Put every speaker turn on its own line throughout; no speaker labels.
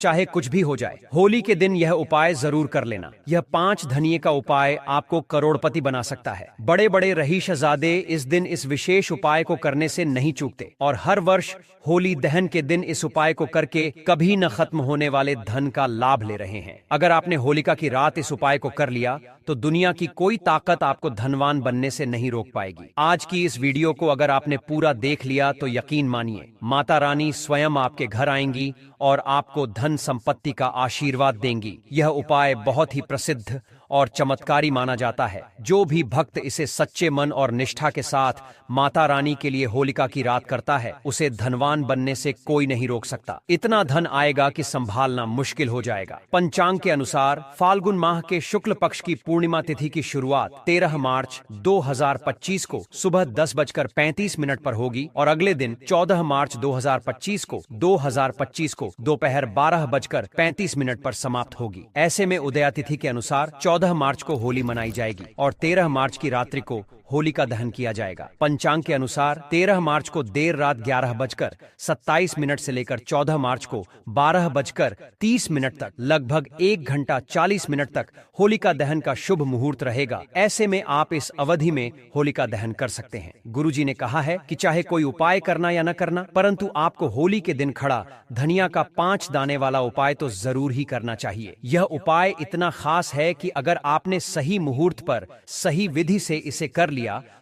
चाहे कुछ भी हो जाए, होली के दिन यह उपाय जरूर कर लेना। यह 5 धनिये का उपाय आपको करोड़पति बना सकता है। बड़े बड़े रईसजादे इस दिन इस विशेष उपाय को करने से नहीं चूकते और हर वर्ष होली दहन के दिन इस उपाय को करके कभी न खत्म होने वाले धन का लाभ ले रहे हैं। अगर आपने होलिका की रात इस उपाय को कर लिया तो दुनिया की कोई ताकत आपको धनवान बनने से नहीं रोक पाएगी। आज की इस वीडियो को अगर आपने पूरा देख लिया तो यकीन मानिए, माता रानी स्वयं आपके घर आएंगी और आपको धन संपत्ति का आशीर्वाद देंगी। यह उपाय बहुत ही प्रसिद्ध और चमत्कारी माना जाता है। जो भी भक्त इसे सच्चे मन और निष्ठा के साथ माता रानी के लिए होलिका की रात करता है, उसे धनवान बनने से कोई नहीं रोक सकता। इतना धन आएगा कि संभालना मुश्किल हो जाएगा। पंचांग के अनुसार फाल्गुन माह के शुक्ल पक्ष की पूर्णिमा तिथि की शुरुआत 13 मार्च 2025 को सुबह 10:35 पर होगी और अगले दिन 14 मार्च 2025 को दोपहर 12:35 पर समाप्त होगी। ऐसे में उदया तिथि के अनुसार 14 मार्च को होली मनाई जाएगी और 13 मार्च की रात्रि को होलिका दहन किया जाएगा। पंचांग के अनुसार 13 मार्च को देर रात 11:27 से लेकर 14 मार्च को 12:30 तक लगभग 1 घंटा 40 मिनट तक होलिका दहन का शुभ मुहूर्त रहेगा। ऐसे में आप इस अवधि में होलिका दहन कर सकते हैं। गुरुजी ने कहा है कि चाहे कोई उपाय करना या न करना, परंतु आपको होली के दिन खड़ा धनिया का 5 दाने वाला उपाय तो जरूर ही करना चाहिए। यह उपाय इतना खास है कि अगर आपने सही मुहूर्त पर सही विधि से इसे कर लिया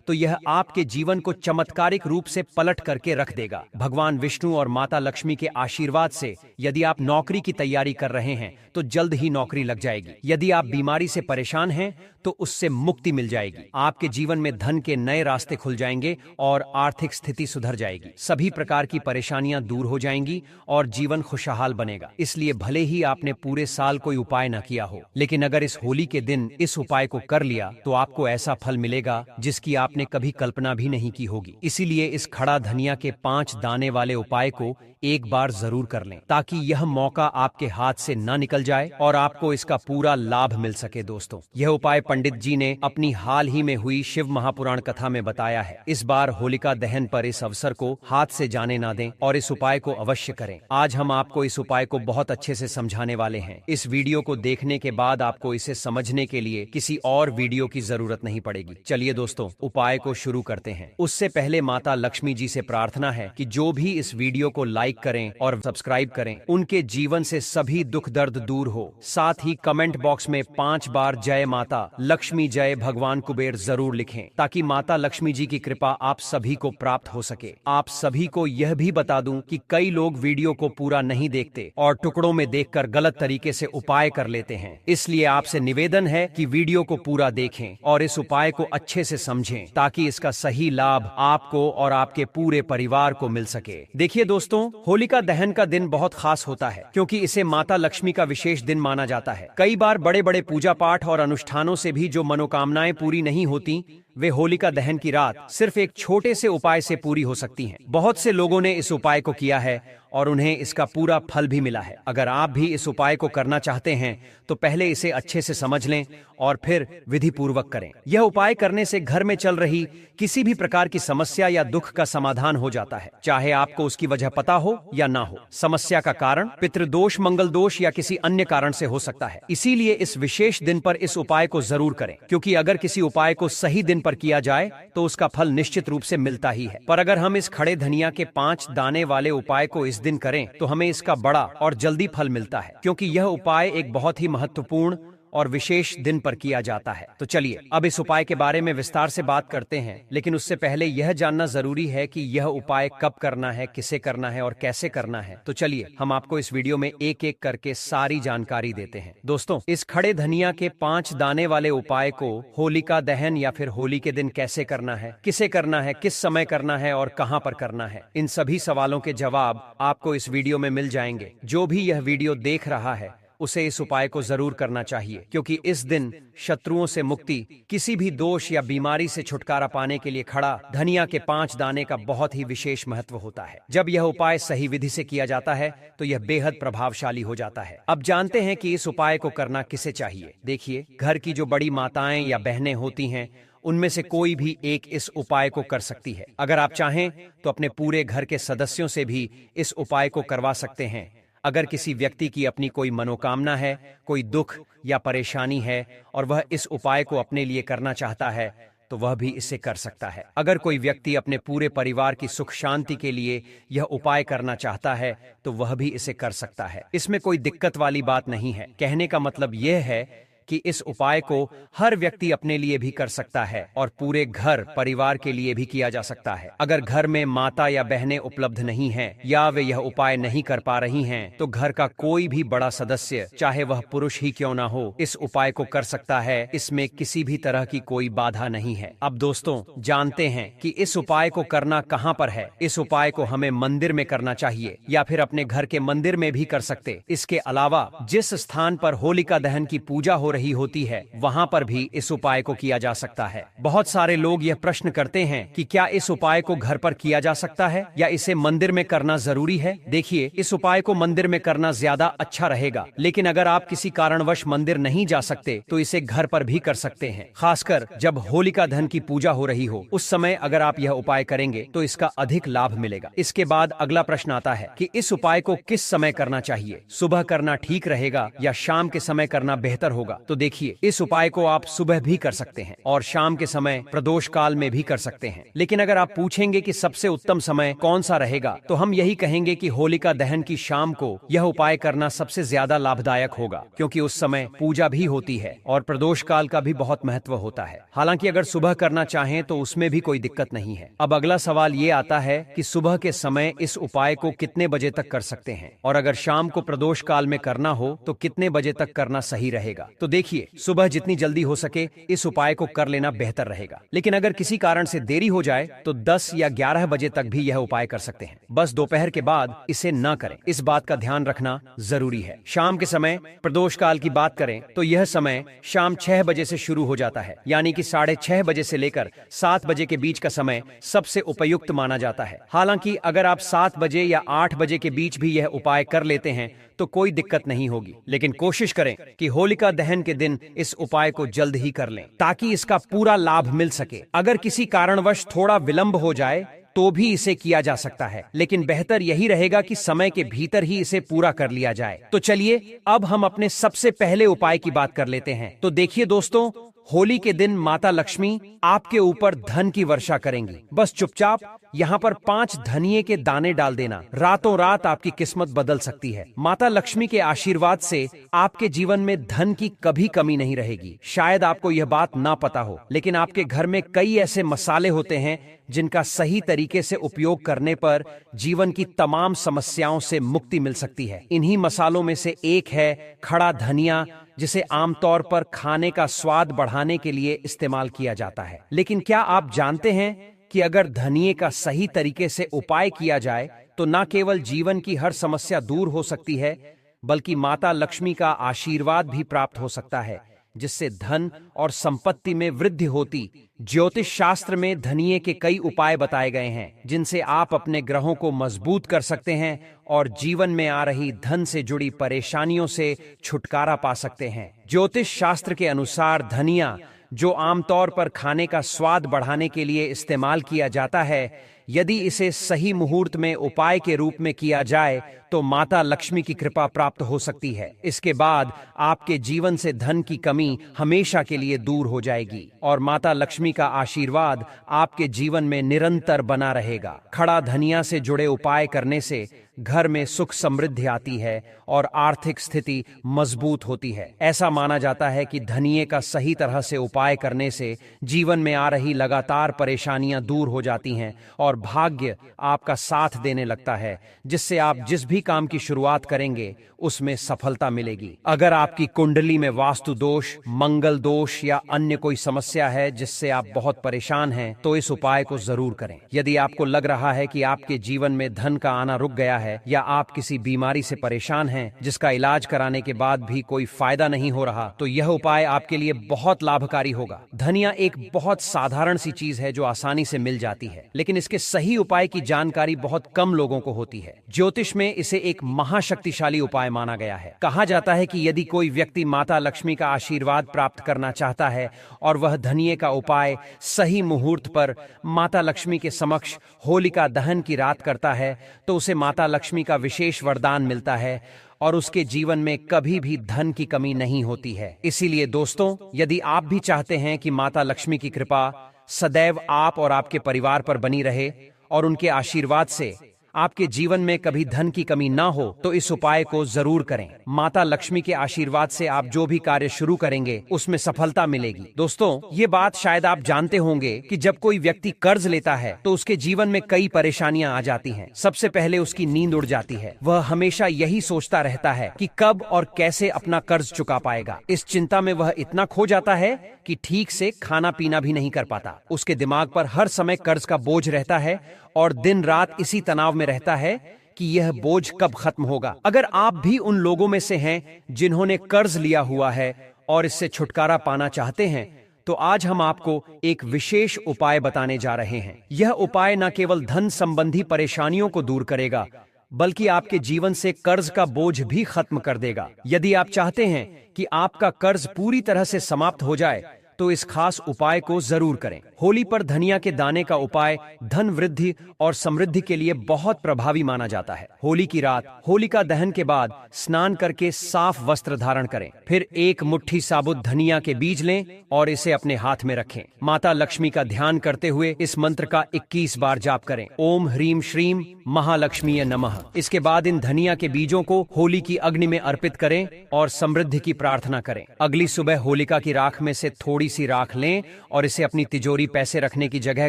तो यह आपके जीवन को चमत्कारिक रूप से पलट करके रख देगा। भगवान विष्णु और माता लक्ष्मी के आशीर्वाद से यदि आप नौकरी की तैयारी कर रहे हैं तो जल्द ही नौकरी लग जाएगी। यदि आप बीमारी से परेशान हैं तो उससे मुक्ति मिल जाएगी। आपके जीवन में धन के नए रास्ते खुल जाएंगे और आर्थिक स्थिति सुधर जाएगी। सभी प्रकार की परेशानियां दूर हो जाएंगी और जीवन खुशहाल बनेगा। इसलिए भले ही आपने पूरे साल कोई उपाय न किया हो, लेकिन अगर इस होली के दिन इस उपाय को कर लिया तो आपको ऐसा फल मिलेगा जिसकी आपने कभी कल्पना भी नहीं की होगी। इसीलिए इस खड़ा धनिया के 5 दाने वाले उपाय को एक बार जरूर कर लें ताकि यह मौका आपके हाथ से न निकल जाए और आपको इसका पूरा लाभ मिल सके। दोस्तों, यह उपाय पंडित जी ने अपनी हाल ही में हुई शिव महापुराण कथा में बताया है। इस बार होलिका दहन पर इस अवसर को हाथ से जाने ना दें और इस उपाय को अवश्य करें। आज हम आपको इस उपाय को बहुत अच्छे से समझाने वाले हैं। इस वीडियो को देखने के बाद आपको इसे समझने के लिए किसी और वीडियो की जरूरत नहीं पड़ेगी। चलिए दोस्तों, उपाय को शुरू करते हैं। उससे पहले माता लक्ष्मी जी से प्रार्थना है कि जो भी इस वीडियो को लाइक करें और सब्सक्राइब करें, उनके जीवन से सभी दुख दर्द दूर हो। साथ ही कमेंट बॉक्स में 5 बार जय माता लक्ष्मी जय भगवान कुबेर जरूर लिखें ताकि माता लक्ष्मी जी की कृपा आप सभी को प्राप्त हो सके। आप सभी को यह भी बता दूं कि कई लोग वीडियो को पूरा नहीं देखते और टुकड़ों में देखकर गलत तरीके से उपाय कर लेते हैं। इसलिए आपसे निवेदन है कि वीडियो को पूरा देखें और इस उपाय को अच्छे से समझें ताकि इसका सही लाभ आपको और आपके पूरे परिवार को मिल सके। देखिए दोस्तों, होलिका दहन का दिन बहुत खास होता है क्योंकि इसे माता लक्ष्मी का विशेष दिन माना जाता है। कई बार बड़े बड़े पूजा पाठ और अनुष्ठानों से भी जो मनोकामनाएं पूरी नहीं होती, वे होलिका दहन की रात सिर्फ एक छोटे से उपाय से पूरी हो सकती हैं। बहुत से लोगों ने इस उपाय को किया है और उन्हें इसका पूरा फल भी मिला है। अगर आप भी इस उपाय को करना चाहते हैं तो पहले इसे अच्छे से समझ लें और फिर विधि पूर्वक करें। यह उपाय करने से घर में चल रही किसी भी प्रकार की समस्या या दुख का समाधान हो जाता है, चाहे आपको उसकी वजह पता हो या ना हो। समस्या का कारण पितृदोष, मंगल दोष या किसी अन्य कारण से हो सकता है। इसीलिए इस विशेष दिन पर इस उपाय को जरूर करें, क्योंकि अगर किसी उपाय को सही दिन पर किया जाए तो उसका फल निश्चित रूप से मिलता ही है। पर अगर हम इस खड़े धनिया के 5 दाने वाले उपाय को इस दिन करें तो हमें इसका बड़ा और जल्दी फल मिलता है, क्योंकि यह उपाय एक बहुत ही महत्वपूर्ण और विशेष दिन पर किया जाता है। तो चलिए अब इस उपाय के बारे में विस्तार से बात करते हैं, लेकिन उससे पहले यह जानना जरूरी है कि यह उपाय कब करना है, किसे करना है और कैसे करना है। तो चलिए हम आपको इस वीडियो में एक एक करके सारी जानकारी देते हैं। दोस्तों, इस खड़े धनिया के 5 दाने वाले उपाय को होलिका दहन या फिर होली के दिन कैसे करना है, किसे करना है, किस समय करना है और कहां पर करना है, इन सभी सवालों के जवाब आपको इस वीडियो में मिल जाएंगे। जो भी यह वीडियो देख रहा है उसे इस उपाय को जरूर करना चाहिए, क्योंकि इस दिन शत्रुओं से मुक्ति, किसी भी दोष या बीमारी से छुटकारा पाने के लिए खड़ा धनिया के 5 दाने का बहुत ही विशेष महत्व होता है। जब यह उपाय सही विधि से किया जाता है तो यह बेहद प्रभावशाली हो जाता है। अब जानते हैं कि इस उपाय को करना किसे चाहिए। देखिए, घर की जो बड़ी माताएं या बहनें होती हैं, उनमें से कोई भी एक इस उपाय को कर सकती है। अगर आप चाहें तो अपने पूरे घर के सदस्यों से भी इस उपाय को करवा सकते हैं। अगर किसी व्यक्ति की अपनी कोई मनोकामना है, कोई दुख या परेशानी है और वह इस उपाय को अपने लिए करना चाहता है तो वह भी इसे कर सकता है। अगर कोई व्यक्ति अपने पूरे परिवार की सुख शांति के लिए यह उपाय करना चाहता है तो वह भी इसे कर सकता है। इसमें कोई दिक्कत वाली बात नहीं है। कहने का मतलब यह है कि इस उपाय को हर व्यक्ति अपने लिए भी कर सकता है और पूरे घर परिवार के लिए भी किया जा सकता है। अगर घर में माता या बहनें उपलब्ध नहीं हैं या वे यह उपाय नहीं कर पा रही हैं तो घर का कोई भी बड़ा सदस्य, चाहे वह पुरुष ही क्यों ना हो, इस उपाय को कर सकता है। इसमें किसी भी तरह की कोई बाधा नहीं है। अब दोस्तों, जानते हैं कि इस उपाय को करना कहाँ पर है। इस उपाय को हमें मंदिर में करना चाहिए या फिर अपने घर के मंदिर में भी कर सकते। इसके अलावा जिस स्थान पर होलिका दहन की पूजा हो रही होती है वहां पर भी इस उपाय को किया जा सकता है। बहुत सारे लोग यह प्रश्न करते हैं कि क्या इस उपाय को घर पर किया जा सकता है या इसे मंदिर में करना जरूरी है। देखिए, इस उपाय को मंदिर में करना ज्यादा अच्छा रहेगा, लेकिन अगर आप किसी कारणवश मंदिर नहीं जा सकते तो इसे घर पर भी कर सकते हैं। खासकर जब होलिका दहन की पूजा हो रही हो, उस समय अगर आप यह उपाय करेंगे तो इसका अधिक लाभ मिलेगा। इसके बाद अगला प्रश्न आता है कि इस उपाय को किस समय करना चाहिए। सुबह करना ठीक रहेगा या शाम के समय करना बेहतर होगा। तो देखिए, इस उपाय को आप सुबह भी कर सकते हैं और शाम के समय प्रदोष काल में भी कर सकते हैं। लेकिन अगर आप पूछेंगे कि सबसे उत्तम समय कौन सा रहेगा तो हम यही कहेंगे कि होलिका दहन की शाम को यह उपाय करना सबसे ज्यादा लाभदायक होगा, क्योंकि उस समय पूजा भी होती है और प्रदोष काल का भी बहुत महत्व होता है। हालांकि अगर सुबह करना चाहें तो उसमें भी कोई दिक्कत नहीं है। अब अगला सवाल ये आता है कि सुबह के समय इस उपाय को कितने बजे तक कर सकते हैं और अगर शाम को प्रदोष काल में करना हो तो कितने बजे तक करना सही रहेगा। तो देखिए, सुबह जितनी जल्दी हो सके इस उपाय को कर लेना बेहतर रहेगा। लेकिन अगर किसी कारण से देरी हो जाए तो 10 या 11 बजे तक भी यह उपाय कर सकते हैं। बस दोपहर के बाद इसे न करें, इस बात का ध्यान रखना जरूरी है। शाम के समय प्रदोष काल की बात करें तो यह समय शाम 6 बजे से शुरू हो जाता है, यानी कि 6:30 बजे से लेकर 7 बजे के बीच का समय सबसे उपयुक्त माना जाता है। हालांकि अगर आप 7 बजे या 8 बजे के बीच भी यह उपाय कर लेते हैं तो कोई दिक्कत नहीं होगी, लेकिन कोशिश करें कि होलिका दहन के दिन इस उपाय को जल्द ही कर लें ताकि इसका पूरा लाभ मिल सके। अगर किसी कारणवश थोड़ा विलंब हो जाए तो भी इसे किया जा सकता है, लेकिन बेहतर यही रहेगा कि समय के भीतर ही इसे पूरा कर लिया जाए। तो चलिए अब हम अपने सबसे पहले उपाय की बात कर लेते हैं। तो देखिए दोस्तों, होली के दिन माता लक्ष्मी आपके ऊपर धन की वर्षा करेंगी। बस चुपचाप यहाँ पर 5 धनिये के दाने डाल देना। रातों रात आपकी किस्मत बदल सकती है। माता लक्ष्मी के आशीर्वाद से आपके जीवन में धन की कभी कमी नहीं रहेगी। शायद आपको यह बात ना पता हो, लेकिन आपके घर में कई ऐसे मसाले होते हैं जिनका सही तरीके से उपयोग करने पर जीवन की तमाम समस्याओं से मुक्ति मिल सकती है। इन्हीं मसालों में से एक है खड़ा धनिया, जिसे आमतौर पर खाने का स्वाद बढ़ाने के लिए इस्तेमाल किया जाता है। लेकिन क्या आप जानते हैं कि अगर धनिये का सही तरीके से उपाय किया जाए तो न केवल जीवन की हर समस्या दूर हो सकती है, बल्कि माता लक्ष्मी का आशीर्वाद भी प्राप्त हो सकता है, जिससे धन और संपत्ति में वृद्धि होती। ज्योतिष शास्त्र में धनिये के कई उपाय बताए गए हैं जिनसे आप अपने ग्रहों को मजबूत कर सकते हैं और जीवन में आ रही धन से जुड़ी परेशानियों से छुटकारा पा सकते हैं। ज्योतिष शास्त्र के अनुसार धनिया, जो आमतौर पर खाने का स्वाद बढ़ाने के लिए इस्तेमाल किया जाता है, यदि इसे सही मुहूर्त में उपाय के रूप में किया जाए तो माता लक्ष्मी की कृपा प्राप्त हो सकती है। इसके बाद आपके जीवन से धन की कमी हमेशा के लिए दूर हो जाएगी और माता लक्ष्मी का आशीर्वाद आपके जीवन में निरंतर बना रहेगा। खड़ा धनिया से जुड़े उपाय करने से घर में सुख समृद्धि आती है और आर्थिक स्थिति मजबूत होती है। ऐसा माना जाता है कि धनिये का सही तरह से उपाय करने से जीवन में आ रही लगातार परेशानियां दूर हो जाती हैं और भाग्य आपका साथ देने लगता है, जिससे आप जिस भी काम की शुरुआत करेंगे उसमें सफलता मिलेगी। अगर आपकी कुंडली में वास्तु दोष, मंगल दोष या अन्य कोई समस्या है जिससे आप बहुत परेशान हैं, तो इस उपाय को जरूर करें। यदि आपको लग रहा है कि आपके जीवन में धन का आना रुक गया है या आप किसी बीमारी से परेशान हैं जिसका इलाज कराने के बाद भी कोई फायदा नहीं हो रहा, तो यह उपाय आपके लिए बहुत लाभकारी होगा। धनिया एक बहुत साधारण सी चीज है जो आसानी से मिल जाती है, लेकिन इसके सही उपाय की जानकारी बहुत कम लोगों को होती है। ज्योतिष में इसे एक महाशक्तिशाली उपाय माना गया है। कहा जाता है कि यदि कोई व्यक्ति माता लक्ष्मी का आशीर्वाद प्राप्त करना चाहता है और वह धनिये का उपाय सही मुहूर्त पर माता लक्ष्मी के समक्ष होलिका दहन की रात करता है, तो उसे माता लक्ष्मी का विशेष वरदान मिलता है और उसके जीवन में कभी भी धन की कमी नहीं होती है। इसीलिए दोस्तों, यदि आप भी चाहते हैं कि माता लक्ष्मी की कृपा सदैव आप और आपके परिवार पर बनी रहे और उनके आशीर्वाद से आपके जीवन में कभी धन की कमी ना हो, तो इस उपाय को जरूर करें। माता लक्ष्मी के आशीर्वाद से आप जो भी कार्य शुरू करेंगे उसमें सफलता मिलेगी। दोस्तों, ये बात शायद आप जानते होंगे कि जब कोई व्यक्ति कर्ज लेता है तो उसके जीवन में कई परेशानियां आ जाती हैं। सबसे पहले उसकी नींद उड़ जाती है। वह हमेशा यही सोचता रहता है कि कब और कैसे अपना कर्ज चुका पाएगा। इस चिंता में वह इतना खो जाता है कि ठीक से खाना पीना भी नहीं कर पाता। उसके दिमाग पर हर समय कर्ज का बोझ रहता है और दिन रात इसी तनाव में रहता है कि यह बोझ कब खत्म होगा। अगर आप भी उन लोगों में से हैं जिन्होंने कर्ज लिया हुआ है और इससे छुटकारा पाना चाहते हैं, तो आज हम आपको एक विशेष उपाय बताने जा रहे हैं। यह उपाय न केवल धन संबंधी परेशानियों को दूर करेगा, बल्कि आपके जीवन से कर्ज का बोझ भी खत्म कर देगा। यदि आप चाहते हैं कि आपका कर्ज पूरी तरह से समाप्त हो जाए, तो इस खास उपाय को जरूर करें। होली पर धनिया के दाने का उपाय धन वृद्धि और समृद्धि के लिए बहुत प्रभावी माना जाता है। होली की रात होलिका दहन के बाद स्नान करके साफ वस्त्र धारण करें। फिर एक मुट्ठी साबुत धनिया के बीज लें और इसे अपने हाथ में रखें। माता लक्ष्मी का ध्यान करते हुए इस मंत्र का 21 बार जाप करें। ओम ह्रीम श्रीम महालक्ष्मीय नमः। इसके बाद इन धनिया के बीजों को होली की अग्नि में अर्पित करें और समृद्धि की प्रार्थना करें। अगली सुबह होलिका की राख में से थोड़ी सी राख लें और इसे अपनी तिजोरी पैसे रखने की जगह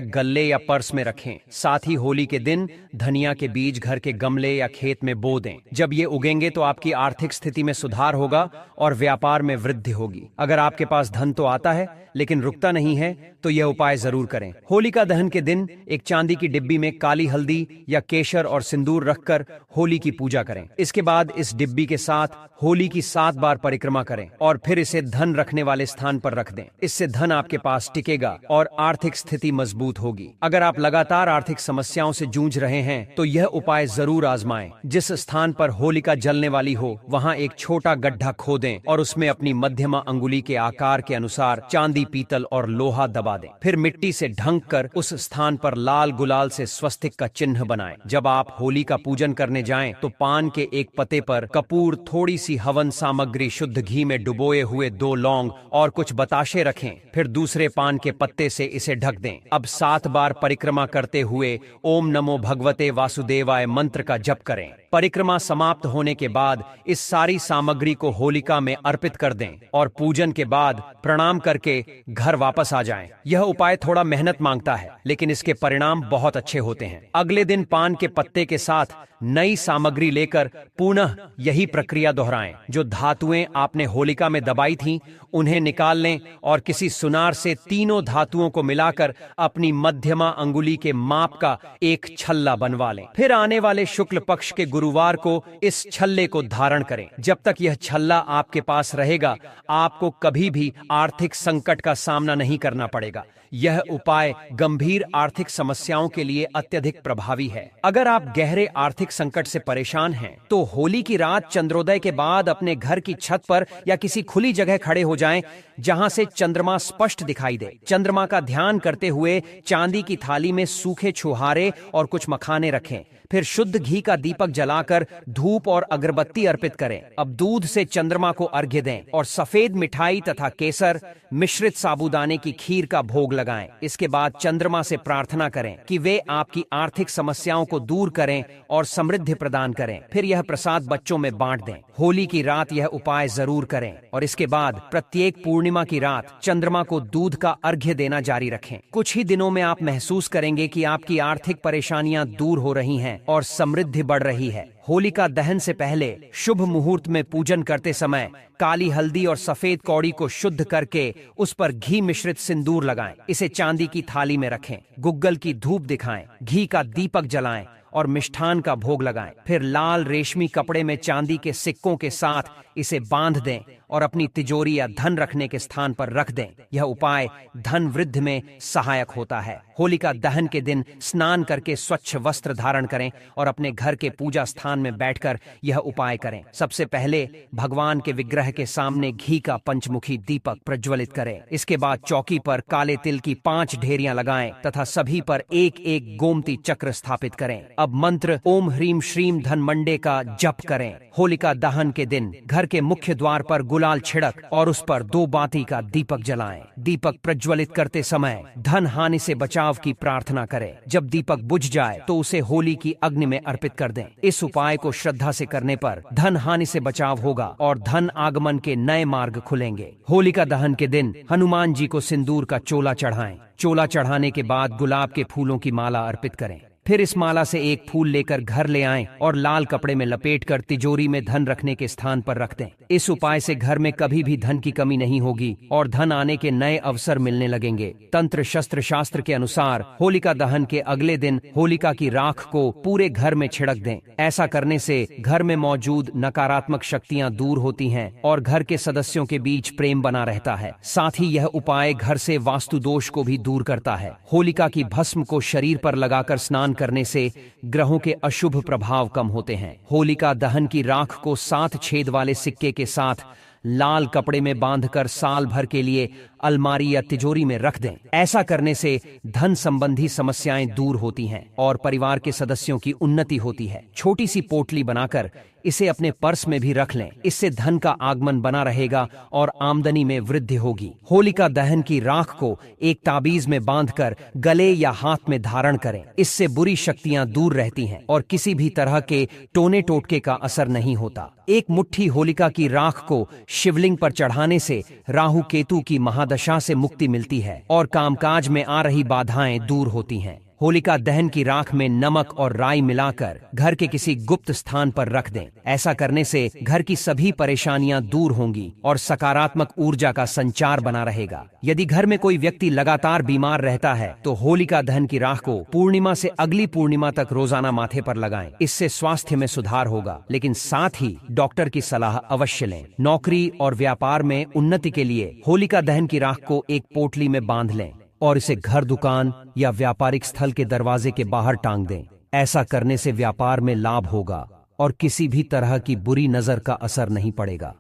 गल्ले या पर्स में रखें। साथ ही होली के दिन धनिया के बीज घर के गमले या खेत में बो दें। जब ये उगेंगे तो आपकी आर्थिक स्थिति में सुधार होगा और व्यापार में वृद्धि होगी। अगर आपके पास धन तो आता है लेकिन रुकता नहीं है, तो यह उपाय जरूर करें। होलिका दहन के दिन एक चांदी की डिब्बी में काली हल्दी या केशर और सिंदूर रखकर होली की पूजा करें। इसके बाद इस डिब्बी के साथ होली की 7 बार परिक्रमा करें और फिर इसे धन रखने वाले स्थान पर रख दें। इससे धन आपके पास टिकेगा और आर्थिक स्थिति मजबूत होगी। अगर आप लगातार आर्थिक समस्याओं से जूझ रहे हैं, तो यह उपाय जरूर आजमाएं। जिस स्थान पर होलिका जलने वाली हो, वहां एक छोटा गड्ढा खोदें और उसमें अपनी मध्यमा अंगुली के आकार के अनुसार चांदी, पीतल और लोहा दबा दें। फिर मिट्टी से ढंक कर उस स्थान पर लाल गुलाल से स्वस्तिक का चिन्ह बनाएं। जब आप होली का पूजन करने जाएं, तो पान के एक पत्ते पर कपूर, थोड़ी सी हवन सामग्री, शुद्ध घी में डुबोए हुए 2 लौंग और कुछ बताशे रखें। फिर दूसरे पान के पत्ते से इसे ढक दें। अब 7 बार परिक्रमा करते हुए ओम नमो भगवते वासुदेवाय मंत्र का जप करें। परिक्रमा समाप्त होने के बाद इस सारी सामग्री को होलिका में अर्पित कर दें और पूजन के बाद प्रणाम करके घर वापस आ जाएं। यह उपाय थोड़ा मेहनत मांगता है, लेकिन इसके परिणाम बहुत अच्छे होते हैं। अगले दिन पान के पत्ते के साथ नई सामग्री लेकर पुनः यही प्रक्रिया दोहराएं। जो धातुएं आपने होलिका में दबाई थीं, उन्हें निकाल लें और किसी सुनार से तीनों धातुओं को मिलाकर अपनी मध्यमा अंगुली के माप का एक छल्ला बनवा लें। फिर आने वाले शुक्ल पक्ष के गुरुवार को इस छल्ले को धारण करें। जब तक यह छल्ला आपके पास रहेगा, आपको कभी भी आर्थिक संकट का सामना नहीं करना पड़ेगा। यह उपाय गंभीर आर्थिक समस्याओं के लिए अत्यधिक प्रभावी है। अगर आप गहरे आर्थिक संकट से परेशान हैं, तो होली की रात चंद्रोदय के बाद अपने घर की छत पर या किसी खुली जगह खड़े हो जाएं, जहां से चंद्रमा स्पष्ट दिखाई दे। चंद्रमा का ध्यान करते हुए चांदी की थाली में सूखे छुहारे और कुछ मखाने रखें। फिर शुद्ध घी का दीपक जलाकर धूप और अगरबत्ती अर्पित करें। अब दूध से चंद्रमा को अर्घ्य दें और सफेद मिठाई तथा केसर मिश्रित साबूदाने की खीर का भोग लगाएं। इसके बाद चंद्रमा से प्रार्थना करें कि वे आपकी आर्थिक समस्याओं को दूर करें और समृद्धि प्रदान करें। फिर यह प्रसाद बच्चों में बांट दें। होली की रात यह उपाय जरूर करें और इसके बाद प्रत्येक पूर्णिमा की रात चंद्रमा को दूध का अर्घ्य देना जारी रखें। कुछ ही दिनों में आप महसूस करेंगे कि आपकी आर्थिक परेशानियां दूर हो रही हैं और समृद्धि बढ़ रही है। होलिका दहन से पहले शुभ मुहूर्त में पूजन करते समय काली हल्दी और सफेद कौड़ी को शुद्ध करके उस पर घी मिश्रित सिंदूर लगाएं। इसे चांदी की थाली में रखें। गुग्गल की धूप दिखाएं, घी का दीपक जलाएं और मिष्ठान का भोग लगाएं। फिर लाल रेशमी कपड़े में चांदी के सिक्कों के साथ इसे बांध दें और अपनी तिजोरी या धन रखने के स्थान पर रख दें। यह उपाय धन वृद्धि में सहायक होता है। होलिका दहन के दिन स्नान करके स्वच्छ वस्त्र धारण करें और अपने घर के पूजा स्थान में बैठकर यह उपाय करें। सबसे पहले भगवान के विग्रह के सामने घी का पंचमुखी दीपक प्रज्वलित करें। इसके बाद चौकी पर काले तिल की 5 ढेरियां लगाएं तथा सभी पर एक एक गोमती चक्र स्थापित करें। अब मंत्र ओम ह्रीम श्रीम धनमंडे का जप करें। होलिका दहन के दिन घर के मुख्य द्वार पर गुलाल छिड़क और उस पर 2 बाती का दीपक जलाएं। दीपक प्रज्वलित करते समय धन हानि से बचाव की प्रार्थना करें। जब दीपक बुझ जाए तो उसे होली की अग्नि में अर्पित कर दें। इस उपाय को श्रद्धा से करने पर धन हानि से बचाव होगा और धन आगमन के नए मार्ग खुलेंगे। होलिका दहन के दिन हनुमान जी को सिंदूर का चोला चढ़ाएं। चोला चढ़ाने के बाद गुलाब के फूलों की माला अर्पित करें। फिर इस माला से एक फूल लेकर घर ले आएं और लाल कपड़े में लपेटकर तिजोरी में धन रखने के स्थान पर रख दें। इस उपाय से घर में कभी भी धन की कमी नहीं होगी और धन आने के नए अवसर मिलने लगेंगे। तंत्र शस्त्र शास्त्र के अनुसार होलिका दहन के अगले दिन होलिका की राख को पूरे घर में छिड़क दें। ऐसा करने से घर में मौजूद नकारात्मक शक्तियां दूर होती हैं और घर के सदस्यों के बीच प्रेम बना रहता है। साथ ही यह उपाय घर से वास्तु दोष को भी दूर करता है। होलिका की भस्म को शरीर पर लगाकर स्नान करने से ग्रहों के अशुभ प्रभाव कम होते हैं। होलिका दहन की राख को 7 छेद वाले सिक्के के साथ लाल कपड़े में बांधकर साल भर के लिए अलमारी या तिजोरी में रख दें। ऐसा करने से धन संबंधी समस्याएं दूर होती हैं और परिवार के सदस्यों की उन्नति होती है। छोटी सी पोटली बनाकर इसे अपने पर्स में भी रख लें। इससे धन का आगमन बना रहेगा और आमदनी में वृद्धि होगी। होलिका दहन की राख को एक ताबीज में बांधकर गले या हाथ में धारण करें। इससे बुरी शक्तियां दूर रहती हैं और किसी भी तरह के टोने टोटके का असर नहीं होता। एक मुट्ठी होलिका की राख को शिवलिंग पर चढ़ाने से राहु केतु की महादशा से मुक्ति मिलती है और कामकाज में आ रही बाधाएं दूर होती हैं। होलिका दहन की राख में नमक और राई मिलाकर घर के किसी गुप्त स्थान पर रख दें। ऐसा करने से घर की सभी परेशानियां दूर होंगी और सकारात्मक ऊर्जा का संचार बना रहेगा। यदि घर में कोई व्यक्ति लगातार बीमार रहता है तो होलिका दहन की राख को पूर्णिमा से अगली पूर्णिमा तक रोजाना माथे पर लगाएं। इससे स्वास्थ्य में सुधार होगा, लेकिन साथ ही डॉक्टर की सलाह अवश्य लें। नौकरी और व्यापार में उन्नति के लिए होलिका दहन की राख को एक पोटली में बांध लें और इसे घर, दुकान या व्यापारिक स्थल के दरवाजे के बाहर टांग दें। ऐसा करने से व्यापार में लाभ होगा और किसी भी तरह की बुरी नजर का असर नहीं पड़ेगा।